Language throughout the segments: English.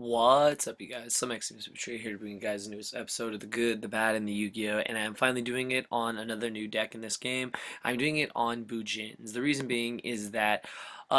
What's up, you guys? Some X's Tree here to bring you guys a new episode of The Good, the Bad, and the Yu-Gi-Oh! And I'm finally doing it on another new deck in this game. I'm doing it on Bujins. The reason being is that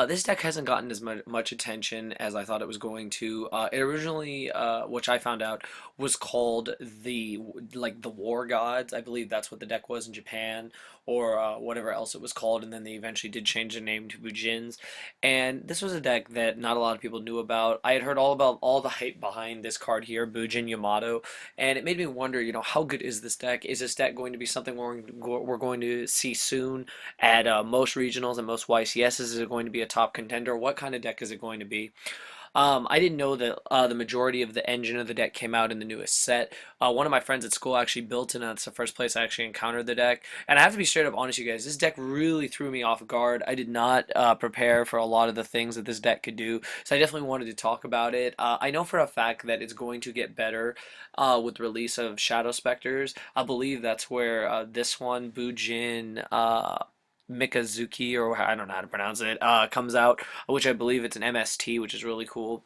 this deck hasn't gotten as much attention as I thought it was going to. It originally, which I found out, was called the War Gods. I believe that's what the deck was in Japan, or whatever else it was called, and then they eventually did change the name to Bujins. And this was a deck that not a lot of people knew about. I had heard all about all the hype behind this card here, Bujin Yamato, and it made me wonder, how good is this deck? Is this deck going to be something we're going to see soon at most regionals and most YCSs? Is it going to be a top contender? What kind of deck is it going to be? I didn't know that the majority of the engine of the deck came out in the newest set. One of my friends at school actually built it, and that's the first place I actually encountered the deck. And I have to be straight up honest, you guys, this deck really threw me off guard. I did not prepare for a lot of the things that this deck could do, so I definitely wanted to talk about it. I know for a fact that it's going to get better with the release of Shadow Specters. I believe that's where this one, Bujin. Mikazuki, or I don't know how to pronounce it, comes out, which I believe it's an MST, which is really cool.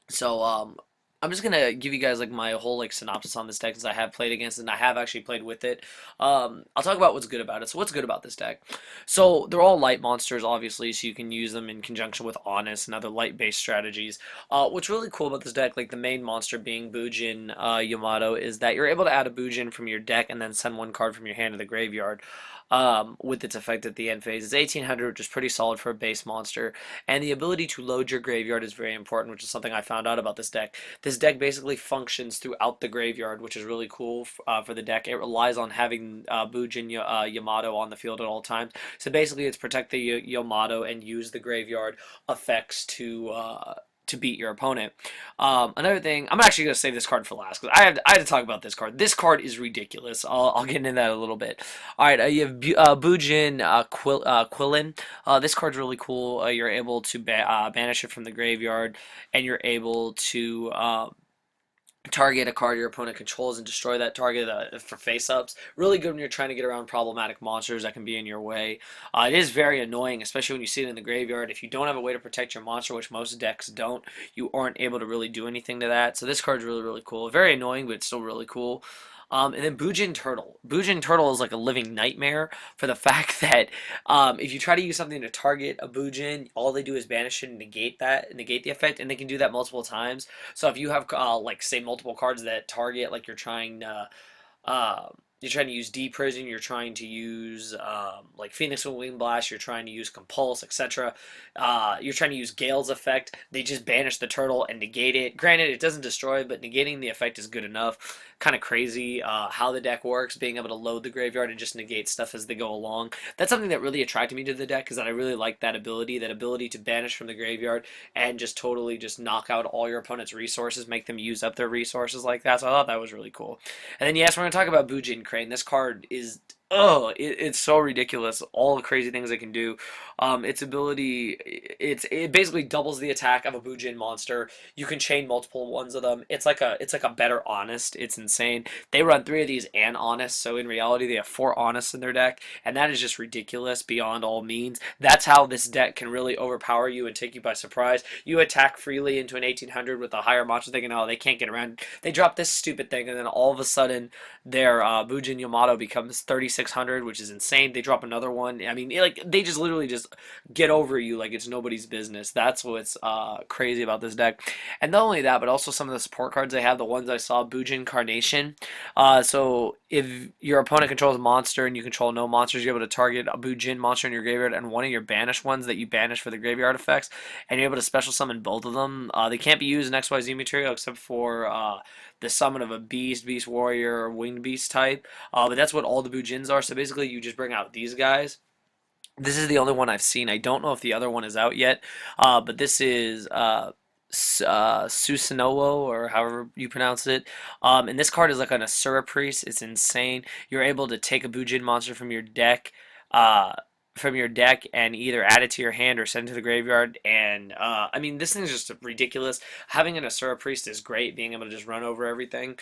So I'm just gonna give you guys like my whole like synopsis on this deck since I have played against it and I have actually played with it. I'll talk about what's good about it. So what's good about this deck? So they're all light monsters, obviously, so you can use them in conjunction with Honest and other light-based strategies. What's really cool about this deck, like the main monster being Bujin Yamato, is that you're able to add a Bujin from your deck and then send one card from your hand to the graveyard. With its effect at the end phase. It's 1800, which is pretty solid for a base monster, and the ability to load your graveyard is very important, which is something I found out about this deck. This deck basically functions throughout the graveyard, which is really cool for the deck. It relies on having Bujin Yamato on the field at all times. So basically, it's protect the Yamato and use the graveyard effects to beat your opponent. Another thing, I'm actually going to save this card for last because I have to talk about this card. This card is ridiculous. I'll get into that a little bit. All right, you have Bujin Quillin. This card's really cool. You're able to banish it from the graveyard, and you're able to target a card your opponent controls and destroy that target for face-ups. Really good when you're trying to get around problematic monsters that can be in your way. It is very annoying, especially when you see it in the graveyard. If you don't have a way to protect your monster, which most decks don't, you aren't able to really do anything to that. So this card's really, really cool. Very annoying, but it's still really cool. And then Bujin Turtle. Bujin Turtle is like a living nightmare for the fact that if you try to use something to target a Bujin, all they do is banish it and negate the effect, and they can do that multiple times. So if you have like say multiple cards that target, like you're trying to use D Prison, you're trying to use like Phoenix with Wing Blast, you're trying to use Compulse, etc. You're trying to use Gale's effect. They just banish the turtle and negate it. Granted, it doesn't destroy, but negating the effect is good enough. Kind of crazy how the deck works, being able to load the graveyard and just negate stuff as they go along. That's something that really attracted me to the deck, is that I really like that ability to banish from the graveyard and just totally just knock out all your opponent's resources, make them use up their resources like that. So I thought that was really cool. And then yes, we're gonna talk about Bujin Crane. This card is it's so ridiculous. All the crazy things it can do. Its ability, it basically doubles the attack of a Bujin monster. You can chain multiple ones of them. It's like a better Honest. It's insane. They run 3 of these and Honest, so in reality they have 4 Honests in their deck, and that is just ridiculous beyond all means. That's how this deck can really overpower you and take you by surprise. You attack freely into an 1800 with a higher monster, thinking, oh, they can't get around. They drop this stupid thing, and then all of a sudden their Bujin Yamato becomes 3600, which is insane. They drop another one. I mean, like, they just literally just get over you like it's nobody's business. That's what's crazy about this deck. And not only that, but also some of the support cards they have, the ones I saw, Bujin Carnation. So if your opponent controls a monster and you control no monsters, you're able to target a Bujin monster in your graveyard and one of your banished ones that you banish for the graveyard effects, and you're able to special summon both of them. They can't be used in XYZ material except for the summon of a Beast Warrior, or Winged Beast type. But that's what all the Bujins are. So basically, you just bring out these guys. This is the only one I've seen. I don't know if the other one is out yet, but this is Susanoo, or however you pronounce it. And this card is like on a Surah Priest. It's insane. You're able to take a Bujin monster from your deck. from your deck and either add it to your hand or send it to the graveyard. And I mean, this thing is just ridiculous. Having an Asura Priest is great, being able to just run over everything.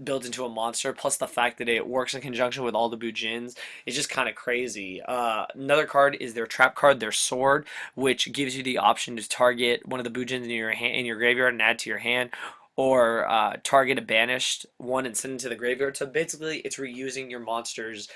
Built into a monster, plus the fact that it works in conjunction with all the Bujins is just kind of crazy. Another card is their trap card, their sword, which gives you the option to target one of the Bujins in your graveyard and add to your hand, or target a banished one and send it to the graveyard. So basically, it's reusing your monsters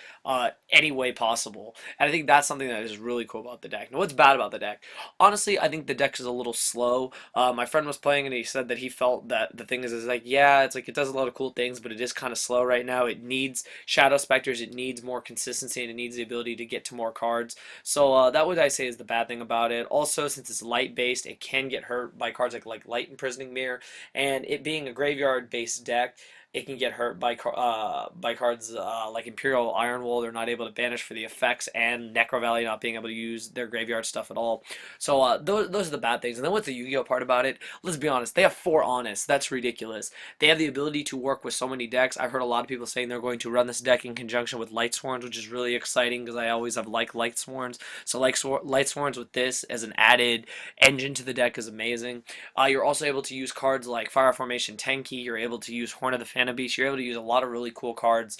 any way possible. And I think that's something that is really cool about the deck. Now, what's bad about the deck? Honestly, I think the deck is a little slow. My friend was playing and he said that he felt that the thing is like, yeah, it's like it does a lot of cool things, but it is kind of slow right now. It needs Shadow Specters, it needs more consistency, and it needs the ability to get to more cards. So that would I say is the bad thing about it. Also, since it's light based, it can get hurt by cards like Light Imprisoning Mirror, and it being a graveyard based deck, it can get hurt by cards like Imperial Ironwool. They're not able to banish for the effects, and Necro Valley not being able to use their graveyard stuff at all. So those are the bad things. And then what's the Yu-Gi-Oh part about it? Let's be honest, they have 4 Honest. That's ridiculous. They have the ability to work with so many decks. I've heard a lot of people saying they're going to run this deck in conjunction with Light Sworns, which is really exciting because I always have liked Light Sworns. So Light Sworns with this as an added engine to the deck is amazing. You're also able to use cards like Fire Formation Tenki. You're able to use Horn of the Phantom Beast. You're able to use a lot of really cool cards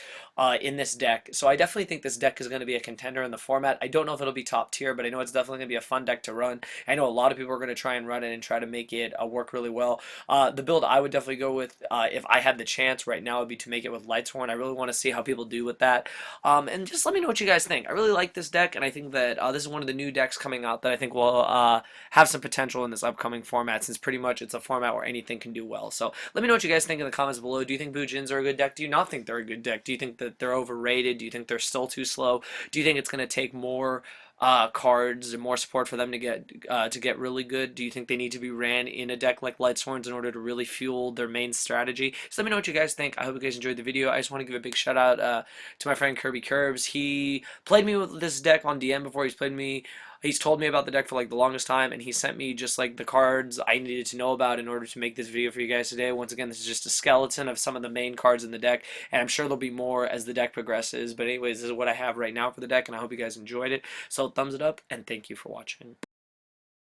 in this deck. So I definitely think this deck is going to be a contender in the format. I don't know if it'll be top tier, but I know it's definitely going to be a fun deck to run. I know a lot of people are going to try and run it and try to make it work really well. The build I would definitely go with if I had the chance right now would be to make it with Lightsworn. I really want to see how people do with that. And just let me know what you guys think. I really like this deck, and I think that this is one of the new decks coming out that I think will have some potential in this upcoming format, since pretty much it's a format where anything can do well. So let me know what you guys think in the comments below. Do you think Bujins are a good deck? Do you not think they're a good deck? Do you think that they're overrated? Do you think they're still too slow? Do you think it's going to take more cards and more support for them to get really good? Do you think they need to be ran in a deck like Lightsworns in order to really fuel their main strategy? So let me know what you guys think. I hope you guys enjoyed the video. I just want to give a big shout out to my friend Kirby Curbs. He played me with this deck on DM before. He's told me about the deck for like the longest time, and he sent me just like the cards I needed to know about in order to make this video for you guys today. Once again, this is just a skeleton of some of the main cards in the deck, and I'm sure there'll be more as the deck progresses. But anyways, this is what I have right now for the deck, and I hope you guys enjoyed it. So thumbs it up, and thank you for watching.